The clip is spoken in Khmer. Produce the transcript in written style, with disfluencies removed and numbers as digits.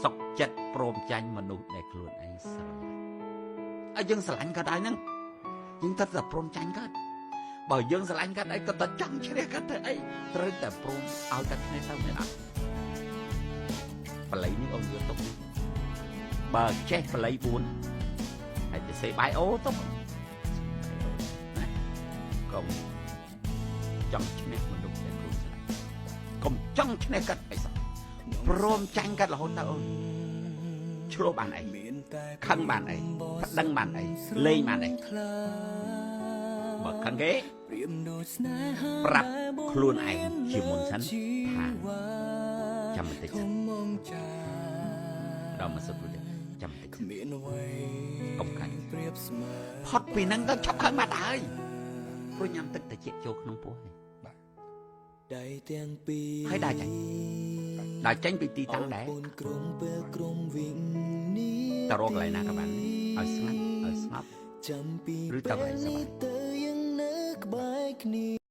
សុកចិត្តព្រមចាញ់មនុស្សដែលខ្លួនឯងស្រឡាញ់ឲ្យយើងស្រឡាញ់ក៏ដែរហ្នឹងយើងត្រូវតែព្រមចាញ់គាត់បើយើងស្រឡាញ់គាត់អីក៏ទៅចង់ឈ្នះគាត់ទៅអីត្រូវតែព្រមឲ្យគាត់ឈ្នះទៅមិនអត់បល័យនេះអូនយល់ទុកបើចេះបល័យ4ហើយទៅសេបាយអូទុកណាកុំចង់ឈ្នះមនុស្សដែលខ្លួនស្រឡាញ់កុំចង់ឈ្នះគាត់អីសោះព្រមចាញ់គាត់រហូតទៅអូនឆ្លោះបានអីខឹងបានអីប្តឹងបានអីលេងបានអីបើខឹងគេប្រាប់ខ្លួនឯងជាមុនសិនថាចាំបន្តិចសិនដល់មកសុទ្ធទៅចាំបន្តិចសិនកុំខាច់ផុតពីហ្នឹងទៅឈប់ខឹងបាត់ហើយព្រោះញ៉ាំទឹកត្រជាក់ចូលក្នុងពោះហើយដើរចេញពីទីតាំងដែរតរកកន្លែងណាក៏បានឲ្យស្ងាត់ឲ្យស្ងប់ឬទៅកន្លែងសុបាយ